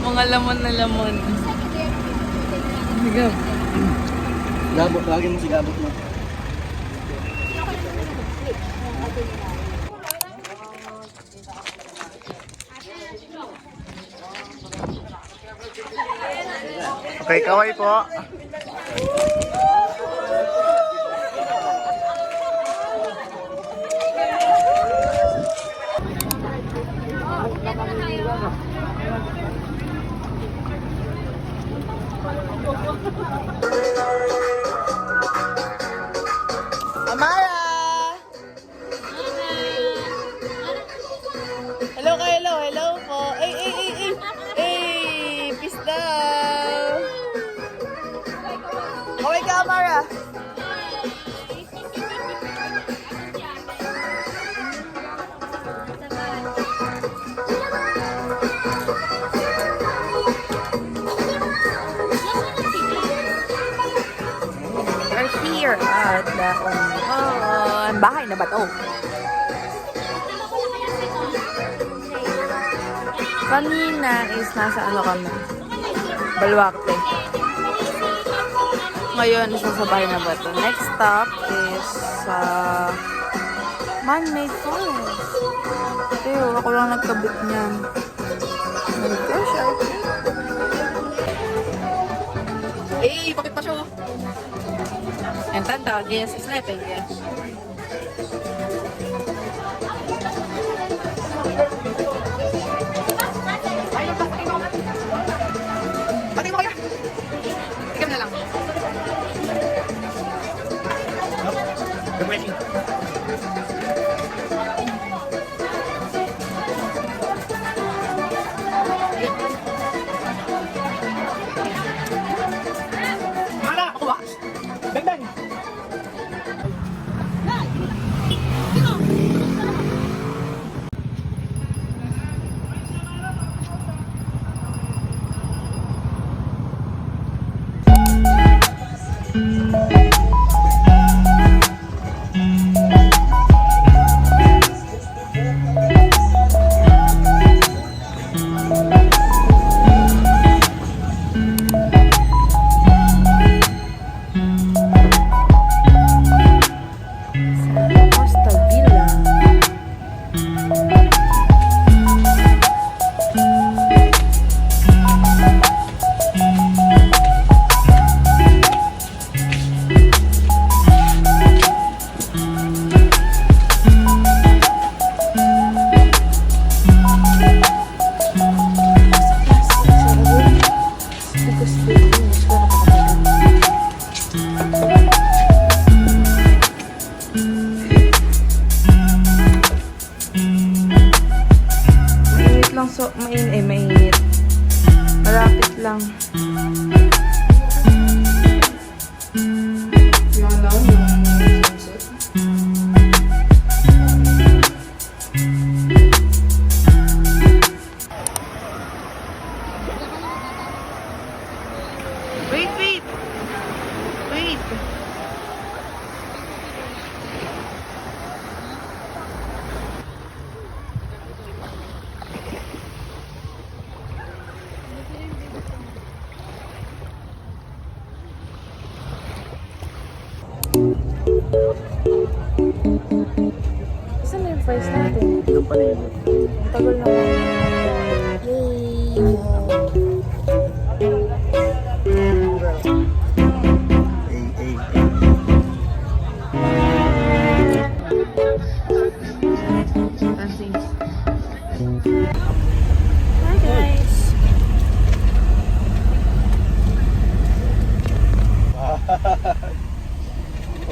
Mga lamon na lamon. Sige. Gabot, lagi mo si gabot mo. Okay, kaway po. Amara! Hello ka, hello, hello po. Peace daw. Kaway ka, Amara. We're here at the bahay na ba to? Kanina is nasa ano kami? Baluarte. Ngayon is nasa bahay na ba to? Next stop is man-made forest. Ew, ako lang nagkabit niyan. Oh my gosh, bakit pa siya? En tanta, yes, sniping, yes. Pati mo kaya? Tigam na lang. Mainit. Malapit lang. Yan lang yung sunset. Wait. Saan na yung price natin? Ito pa rin. Tagal naman. Hi guys.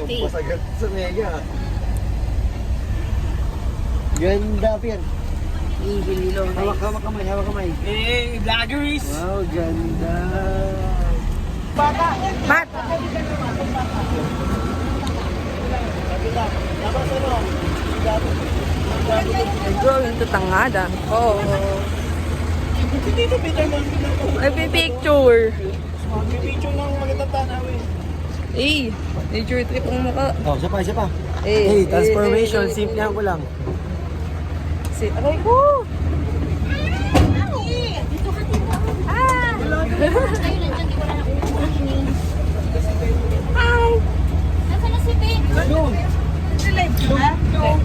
Pasagad sa mega. Ganda, Pier. Ihilo na. Hawak kamay, hawak kamay. Eh, vloggers! Wow, ganda. Mat! Going to Tangada. Oo. Nagpipicture. Picture ng magandang tanawin. Eh, nature trip ang mukha. Oh, isa pa, isa pa. Eh, Transformation, simple ko lang. Aray ko! Hi! Nasaan na si Pink?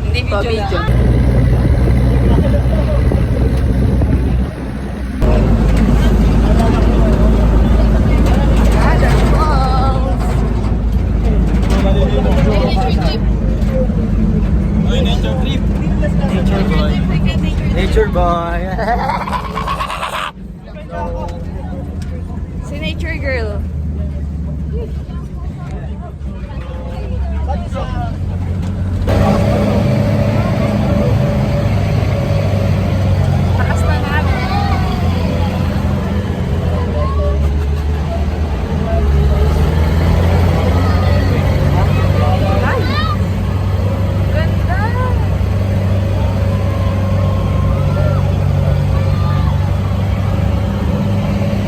Hindi pa video. Nature trip. Nature boy. Nature boy. Si Nature Girl. Takas na namin. Ay! Ganda!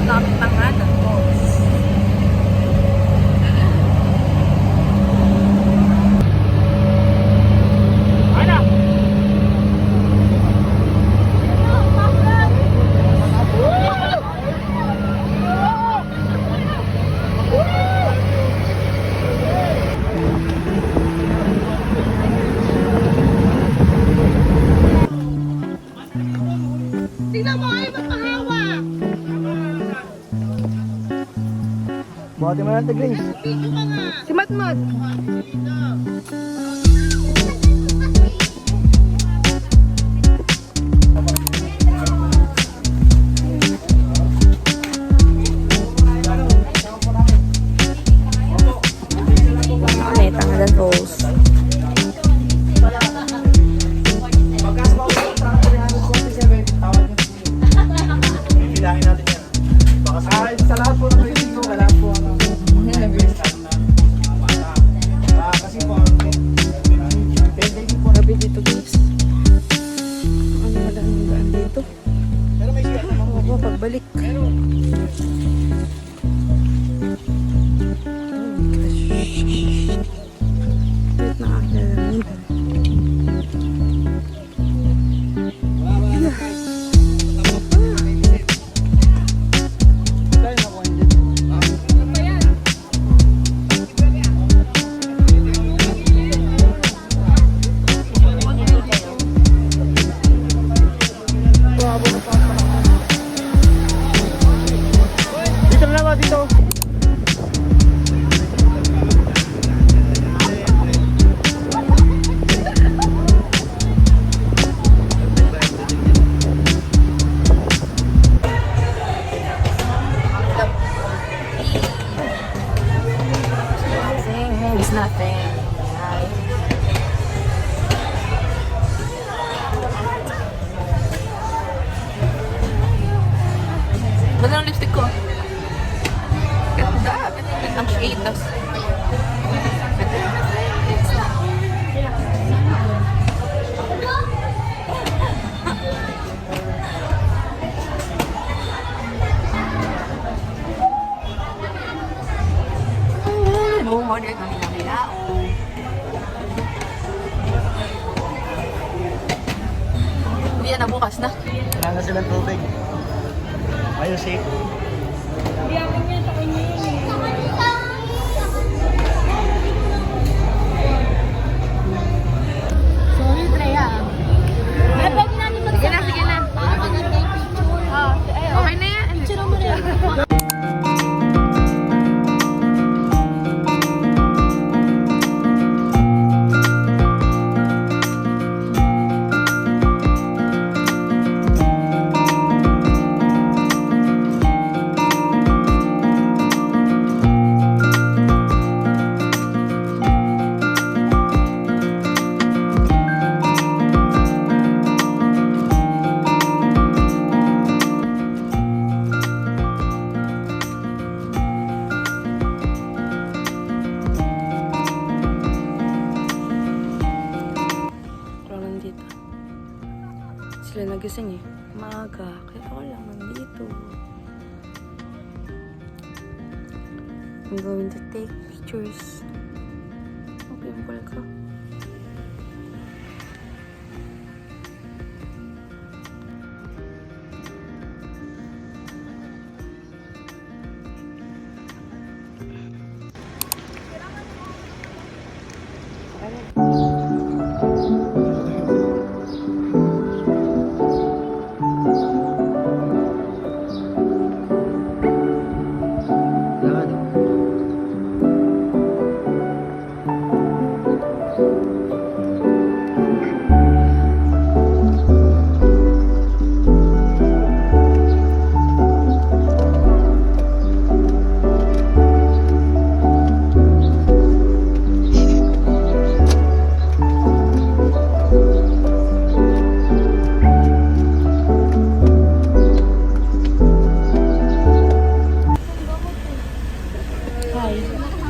Lapit na nga ng boss. Buhati mo lang, Grace. Si Matmat. May tangalan balls. Bilangin natin yan. Baka sa lahat po ng video, wala po ang kasi po Grabe dito guys. Ano wala nang daan dito? pero may siya naman po. Oo, pagbalik. Wait na akalamin. Dito na ba, dito? It's nothing. Ganda ng lipstick ko. Ganda. Ganda ng shade. Tas. Order kami ng bilao. Hindi na bukas na. Wala na silang tubig. Ayos eh. Sorry, Treya. Ay, pwede natin Sige na, sige na. para maganda yung picture. Okay na yan. Picture mo rin. nandito. Sila nagising eh. Maaga. Kaya ako lang nandito. I'm going to take pictures. Ang pimple ko.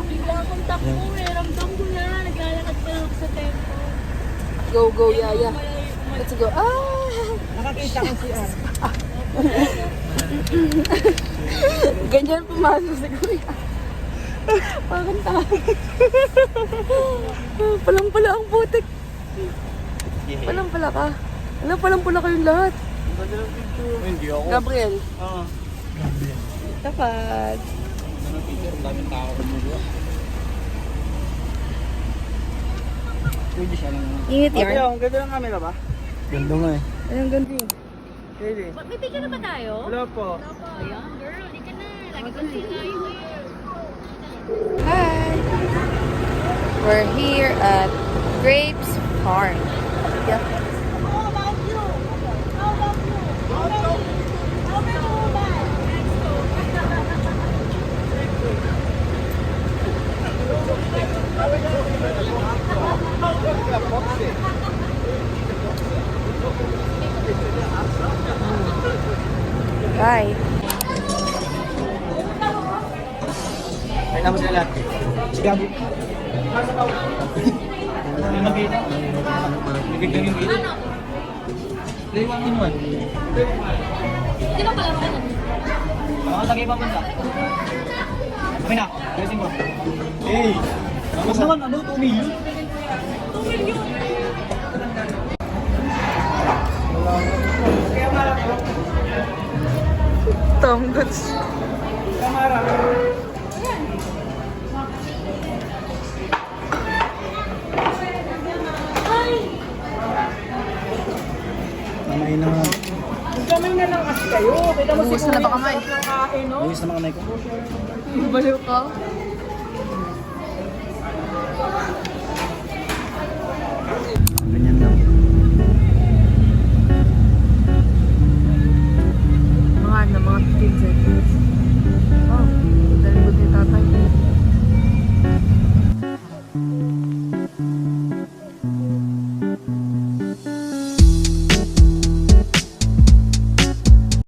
Bigla akong takbo eh. Ramdam ko na. Naglalakad pa lang ako sa tempo. Go, go, Yaya. Let's go. Ah! Nakakita ko si Ann. Ganyan pumasok si Kuya. Parang tayo. Palang-pala ang putik. Palang-pala ka. Alam, palang-pala kayong lahat. Hindi ako. Gabriel. Oo. Tapat. Ang daming tao. Pwede siya lang. Ingat Ate, yan. ang ganda ng camera ba? Ganda nga eh. Anong ganti? Pwede. May picture na ba tayo? Wala po. Ayan, girl. Di ka na. Lagi kang tayo eh. Hi! We're here at Grapes Farm. Yeah. How about you? How about you? How many will buy? Bye. Kailan mo sila lahat? Si Gabi. Hindi makita. Bigay yung gilid. Play 1 in 1. Di ba pala ka Baka lagay pa banda. Okay na. Blessing ko. Hey! Mas naman ano? 2 million? 2 million. Tom Goods. Camera. Kamay na. Kamay na lang kasi kayo. Kita mo Ubus na ba kamay? ng kain, no? Ayos na mga kamay ko. Baliw ka.